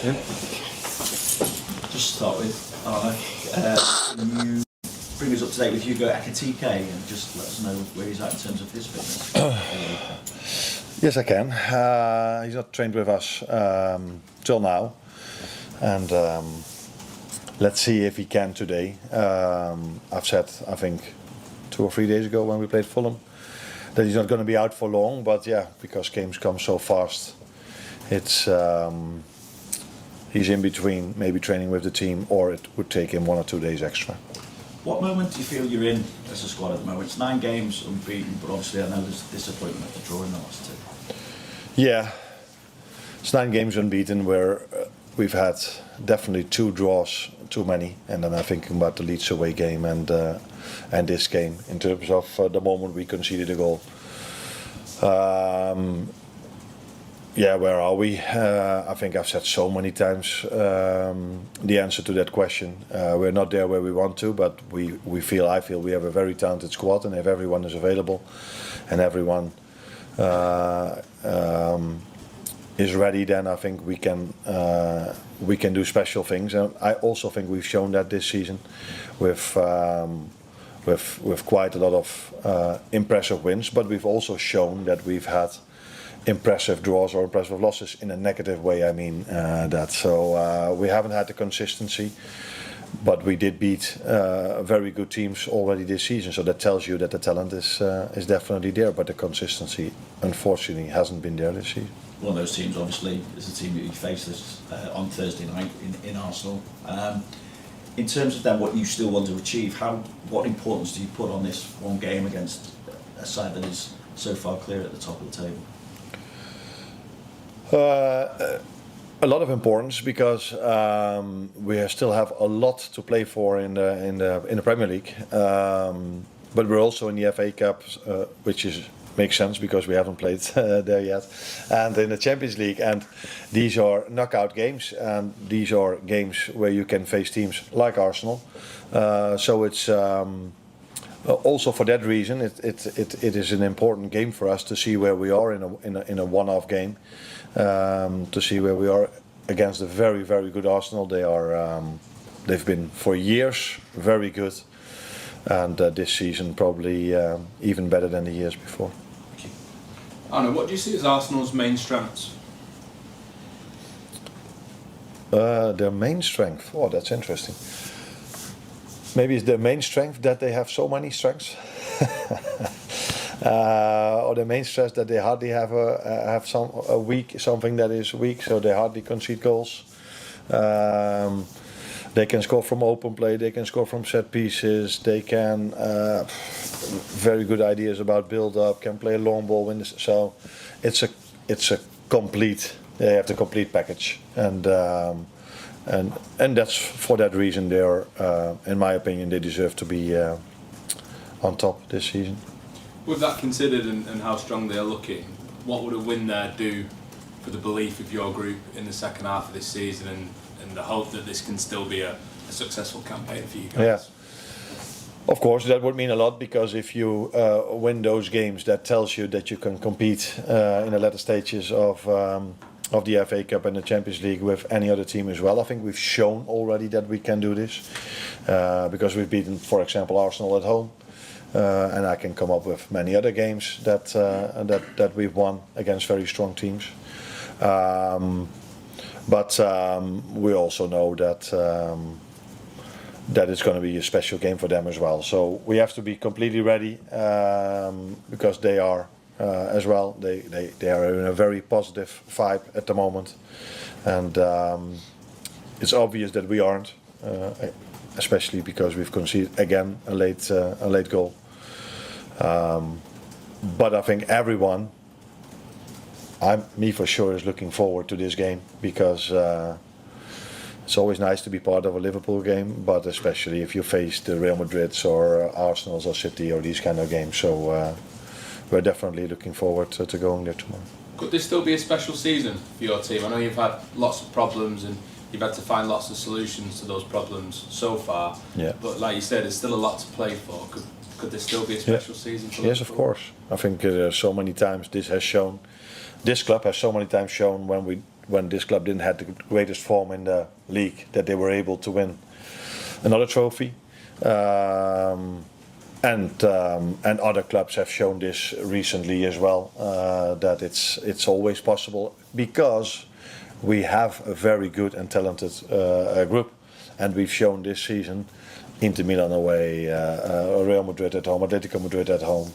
Yeah. Just start with Arne. Can you bring us up to date with Hugo Ekitike and just let us know where he's at in terms of his fitness? Yes, I can. He's not trained with us till now, and let's see if he can today. I've said, I think, 2 or 3 days ago when we played Fulham, that he's not going to be out for long. But yeah, because games come so fast, it's he's in between, maybe training with the team, or it would take him 1 or 2 days extra. What moment do you feel you're in as a squad at the moment? It's 9 games unbeaten, but obviously I know there's disappointment at the draw in the last 2. Yeah, it's 9 games unbeaten where we've had definitely 2 draws too many, and then I'm thinking about the Leeds away game and this game in terms of the moment we conceded a goal. Yeah, where are we? I think I've said so many times the answer to that question. We're not there where we want to, but I feel we have a very talented squad, and if everyone is available and everyone is ready, then I think we can do special things. And I also think we've shown that this season with quite a lot of impressive wins, but we've also shown that we've had impressive draws or impressive losses in a negative way. I mean that. So we haven't had the consistency, but we did beat very good teams already this season. So that tells you that the talent is definitely there, but the consistency, unfortunately, hasn't been there this season. One of those teams, obviously, is the team that you faced this on Thursday night in Arsenal. In terms of then what you still want to achieve, what importance do you put on this one game against a side that is so far clear at the top of the table? A lot of importance, because we still have a lot to play for in the Premier League, but we're also in the FA Cup, which makes sense because we haven't played there yet, and in the Champions League, and these are knockout games, and these are games where you can face teams like Arsenal. So it's also for that reason it is an important game for us to see where we are in a one-off game. To see where we are against a very, very good Arsenal. They've been for years very good, and this season probably even better than the years before. Thank you. Arne, what do you see as Arsenal's main strengths? Their main strength? Oh, that's interesting. Maybe it's their main strength that they have so many strengths. Or the main stress that they hardly have something that is weak, so they hardly concede goals. They can score from open play, they can score from set pieces, they can very good ideas about build up, can play a long ball. So it's a complete. They have the complete package, and that's for that reason they are, in my opinion, they deserve to be on top this season. With that considered and how strong they are looking, what would a win there do for the belief of your group in the second half of this season and the hope that this can still be a successful campaign for you guys? Yeah. Of course, that would mean a lot, because if you win those games, that tells you that you can compete in the latter stages of the FA Cup and the Champions League with any other team as well. I think we've shown already that we can do this, because we've beaten, for example, Arsenal at home. And I can come up with many other games that we've won against very strong teams. But we also know that it's going to be a special game for them as well. So we have to be completely ready, because they are as well. They are in a very positive vibe at the moment, and it's obvious that we aren't, especially because we've conceded again a late goal. But I think everyone, me for sure, is looking forward to this game, because it's always nice to be part of a Liverpool game, but especially if you face the Real Madrids or Arsenals or City or these kind of games. So we're definitely looking forward to going there tomorrow. Could this still be a special season for your team? I know you've had lots of problems and you've had to find lots of solutions to those problems so far. Yeah. But like you said, there's still a lot to play for. Could this still be a special season for Yes, of course. I think so many times this club has so many times shown when when this club didn't have the greatest form in the league, that they were able to win another trophy. And other clubs have shown this recently as well, that it's always possible, because we have a very good and talented group, and we've shown this season, Inter Milan away, Real Madrid at home, Atletico Madrid at home,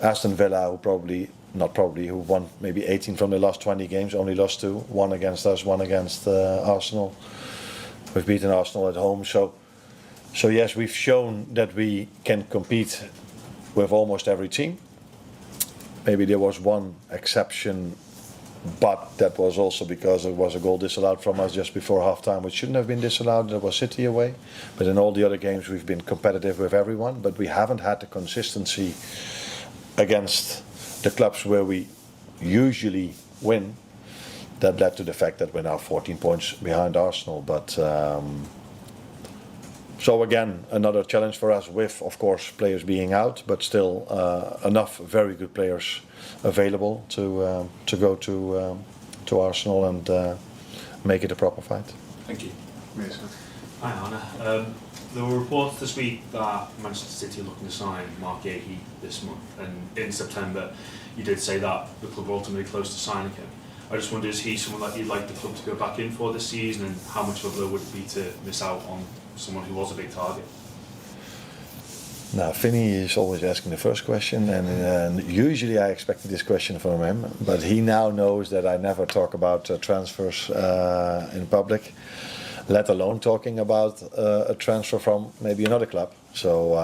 Aston Villa, who won maybe 18 from the last 20 games, only lost 2, one against us, one against Arsenal. We've beaten Arsenal at home, so yes, we've shown that we can compete with almost every team. Maybe there was one exception, but that was also because there was a goal disallowed from us just before half-time, which shouldn't have been disallowed. That was City away. But in all the other games, we've been competitive with everyone, but we haven't had the consistency against the clubs where we usually win. That led to the fact that we're now 14 points behind Arsenal. But so again, another challenge for us, with, of course, players being out, but still enough very good players available to go to Arsenal and make it a proper fight. Thank you. Hi Arne. There were reports this week that Manchester City are looking to sign Marc Guehi this month, and in September you did say that the club were ultimately close to signing him. I just wonder, is he someone that you'd like the club to go back in for this season, and how much of a blow would it be to miss out on someone who was a big target? Now, Vinny is always asking the first question, and usually I expected this question from him, but he now knows that I never talk about transfers in public, let alone talking about a transfer from maybe another club. So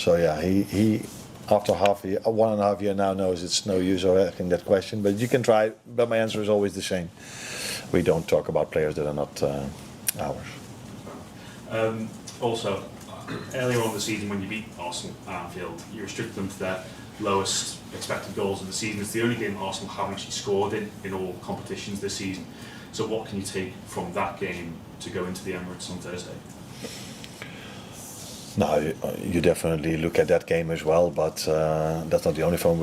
yeah, he after 1.5 years now knows it's no use of asking that question, but you can try, but my answer is always the same. We don't talk about players that are not ours. Also, earlier on in the season when you beat Arsenal at Anfield, you restricted them to their lowest expected goals of the season. It's the only game Arsenal haven't actually scored in all competitions this season. So what can you take from that game to go into the Emirates on Thursday? No, you definitely look at that game as well, but that's not the only one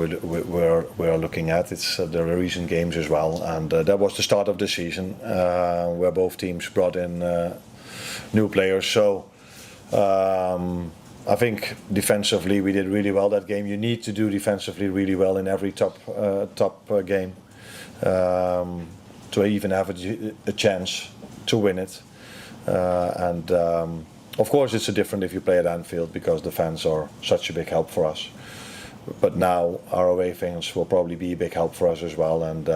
we are looking at. It's the recent games as well, and that was the start of the season where both teams brought in new players. So I think defensively we did really well that game. You need to do defensively really well in every top game to even have a chance to win it, and. Of course, it's different if you play at Anfield, because the fans are such a big help for us. But now our away fans will probably be a big help for us as well. And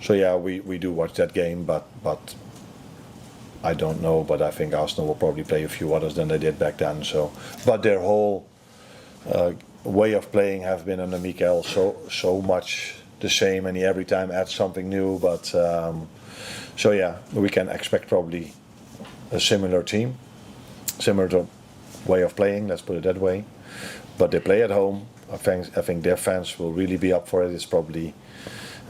so yeah, we do watch that game, but I don't know. But I think Arsenal will probably play a few others than they did back then. So, but their whole way of playing have been under Mikel so much the same, and he every time adds something new. But so yeah, we can expect probably a similar team, similar to way of playing, let's put it that way. But they play at home. I think their fans will really be up for it. It's probably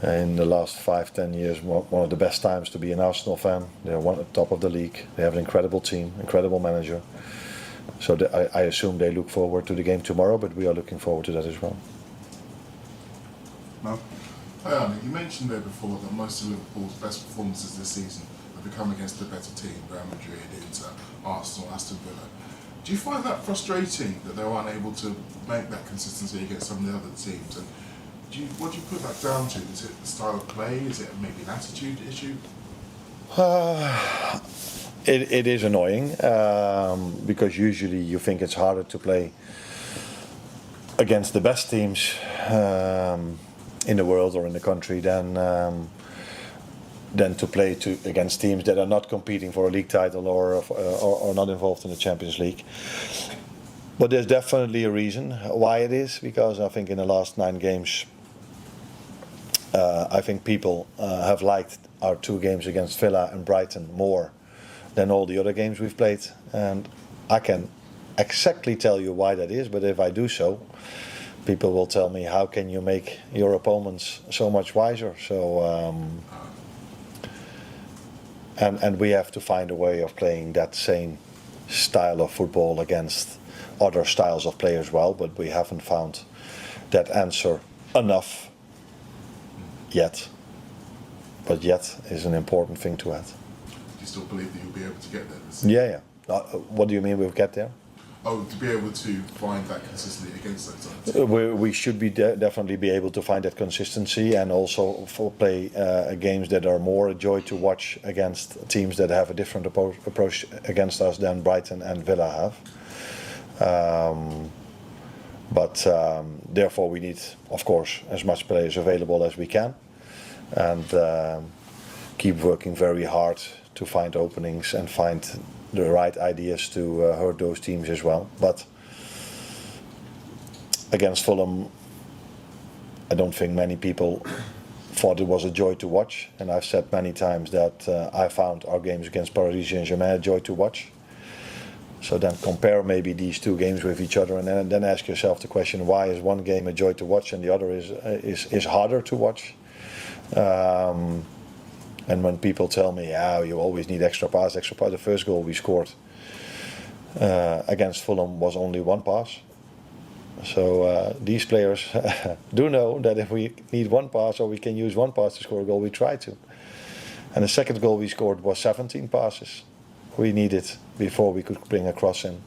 in the last 5-10 years one of the best times to be an Arsenal fan. They're one at the top of the league. They have an incredible team, incredible manager. So I assume they look forward to the game tomorrow, but we are looking forward to that as well. No. Hi Arne, you mentioned there before that most of Liverpool's best performances this season come against the better team, Real Madrid, Inter, Arsenal, Aston Villa. Do you find that frustrating that they're unable to make that consistency against some of the other teams? And what do you put that down to? Is it the style of play? Is it maybe an attitude issue? It is annoying because usually you think it's harder to play against the best teams in the world or in the country than to play against teams that are not competing for a league title or not involved in the Champions League. But there's definitely a reason why it is, because I think in the last 9 games, I think people have liked our 2 games against Villa and Brighton more than all the other games we've played. And I can exactly tell you why that is, but if I do so, people will tell me, how can you make your opponents so much wiser? So. And we have to find a way of playing that same style of football against other styles of play as well, but we haven't found that answer enough yet. But yet is an important thing to add. Do you still believe that you'll be able to get there? Yeah. What do you mean we'll get there? Oh, to be able to find that consistency against those teams. We should be definitely be able to find that consistency, and also play games that are more a joy to watch against teams that have a different approach against us than Brighton and Villa have. But therefore we need, of course, as much players available as we can, and keep working very hard to find openings and find the right ideas to hurt those teams as well. But against Fulham, I don't think many people thought it was a joy to watch, and I've said many times that I found our games against Paris Saint-Germain a joy to watch. So then compare maybe these two games with each other, and then ask yourself the question: why is one game a joy to watch and the other is harder to watch? And when people tell me, you always need extra pass, the first goal we scored against Fulham was only one pass. So these players do know that if we need one pass, or we can use one pass to score a goal, we try to. And the second goal we scored was 17 passes we needed before we could bring a cross in.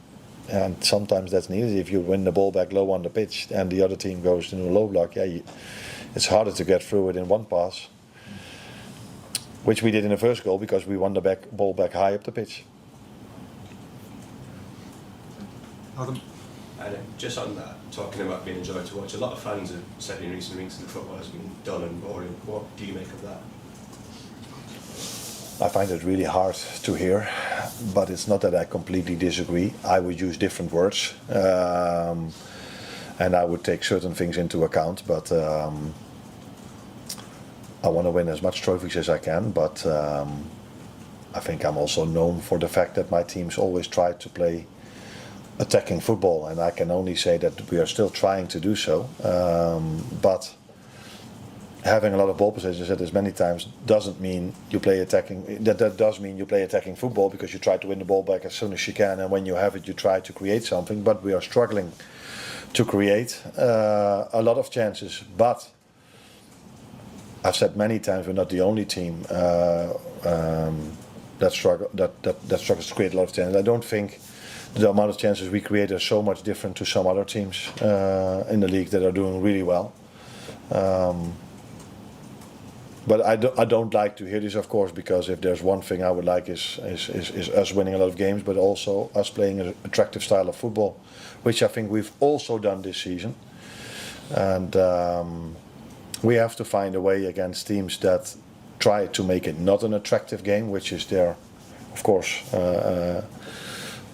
And sometimes that's needed. If you win the ball back low on the pitch and the other team goes into a low block, it's harder to get through it in one pass. Which we did in the first goal because we won the ball back high up the pitch. Adam? And just on that, talking about being a joy to watch, a lot of fans have said in recent weeks that football has been dull and boring. What do you make of that? I find it really hard to hear, but it's not that I completely disagree. I would use different words, and I would take certain things into account, but I want to win as much trophies as I can, but I think I'm also known for the fact that my teams always try to play attacking football, and I can only say that we are still trying to do so. But having a lot of ball possession, I said this many times, doesn't mean you play attacking. That does mean you play attacking football, because you try to win the ball back as soon as you can, and when you have it, you try to create something. But we are struggling to create a lot of chances. But I've said many times we're not the only team that struggles to create a lot of chances. I don't think the amount of chances we create are so much different to some other teams in the league that are doing really well. But I don't like to hear this, of course, because if there's one thing I would like is us winning a lot of games, but also us playing an attractive style of football, which I think we've also done this season. And we have to find a way against teams that try to make it not an attractive game, which is there, of course,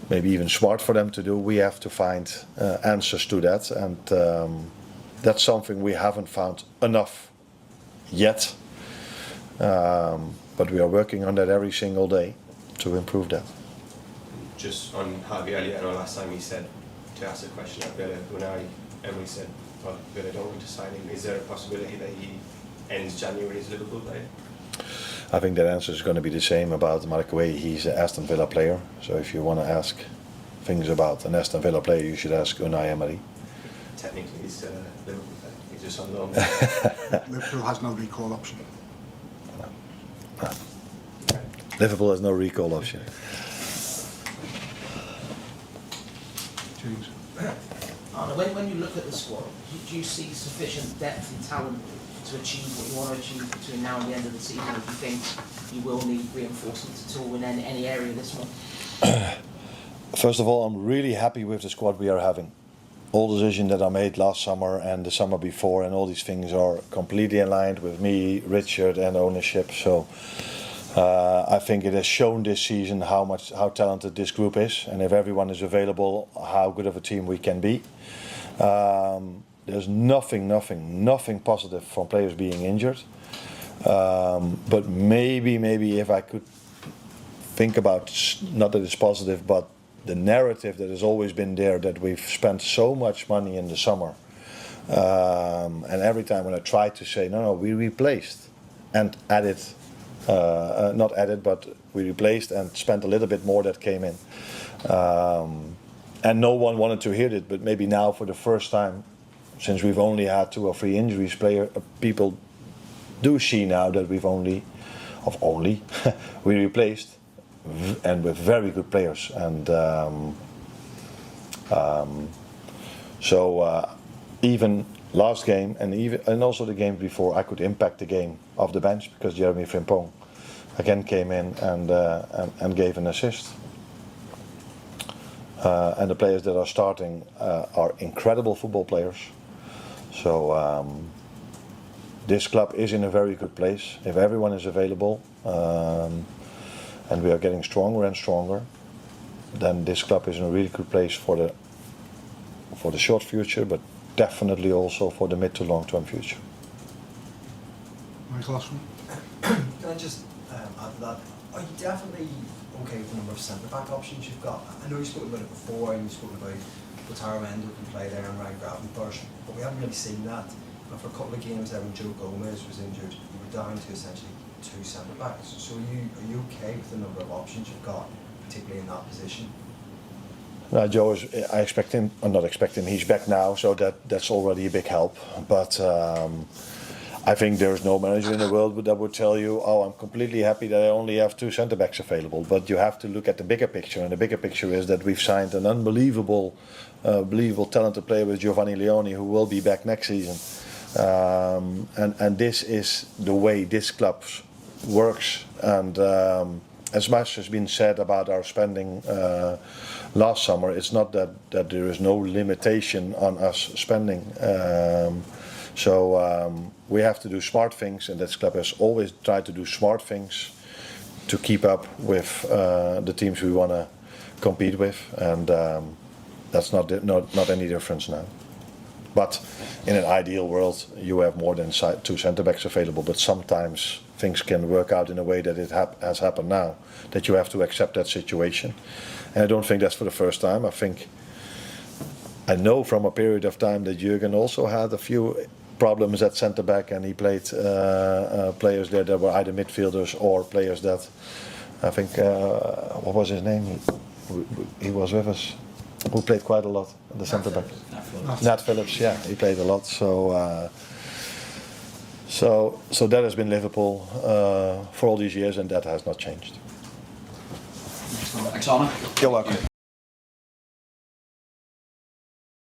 maybe even smart for them to do. We have to find answers to that, and that's something we haven't found enough yet. But we are working on that every single day to improve that. Just on Harvey earlier, I know last time he said to ask a question at Villa, everybody said, well, Villa don't want to sign him. Is there a possibility that he ends January as Liverpool player? I think that answer is going to be the same about Marc Guehi. He's an Aston Villa player, so if you want to ask things about an Aston Villa player, you should ask Unai Emery. Technically, he's a Liverpool player. He's just on loan. Liverpool has no recall option. No. Liverpool has no recall option. James? Arne, when you look at the squad, do you see sufficient depth and talent to achieve what you want to achieve between now and the end of the season? Or do you think you will need reinforcements at all in any area this month? First of all, I'm really happy with the squad we are having. All decisions that I made last summer and the summer before, and all these things are completely aligned with me, Richard, and ownership. So I think it has shown this season how talented this group is, and if everyone is available, how good of a team we can be. There's nothing positive from players being injured. But maybe if I could think about, not that it's positive, but the narrative that has always been there, that we've spent so much money in the summer. And every time when I tried to say, no, we replaced and added, not added, but we replaced and spent a little bit more that came in. And no one wanted to hear it, but maybe now for the first time, since we've only had 2 or 3 injuries, people do see now that we replaced and with very good players, and even last game and also the game before, I could impact the game off the bench because Jeremy Frimpong again came in and gave an assist. And the players that are starting are incredible football players. So this club is in a very good place if everyone is available, and we are getting stronger and stronger. Then this club is in a really good place for the short future, but definitely also for the mid to long term future. Michael Ashman. Can I just add to that? Are you definitely okay with the number of centre-back options you've got? I know you spoke about it before, and you spoke about retirement who can play there and Ryan Gravenberch, but we haven't really seen that. And for a couple of games there when Joe Gomez was injured, you were down to essentially 2 centre-backs. So are you okay with the number of options you've got, particularly in that position? Joe is. I expect him. I'm not expecting. He's back now, so that's already a big help. But I think there is no manager in the world that would tell you, "Oh, I'm completely happy that I only have 2 centre backs available." But you have to look at the bigger picture, and the bigger picture is that we've signed an unbelievable, talented player with Giovanni Leoni, who will be back next season. And this is the way this club works. And as much has been said about our spending last summer, it's not that there is no limitation on us spending. We have to do smart things, and this club has always tried to do smart things to keep up with the teams we want to compete with, and that's not any difference now. But in an ideal world, you have more than 2 centre backs available. But sometimes things can work out in a way that it has happened now, that you have to accept that situation. And I don't think that's for the first time. I know from a period of time that Jurgen also had a few problems at centre back, and he played players there that were either midfielders or players that, I think, what was his name? He was with us, who played quite a lot, the centre back. Nat Phillips, yeah, he played a lot. So that has been Liverpool for all these years, and that has not changed. Thanks, Arne. You're welcome.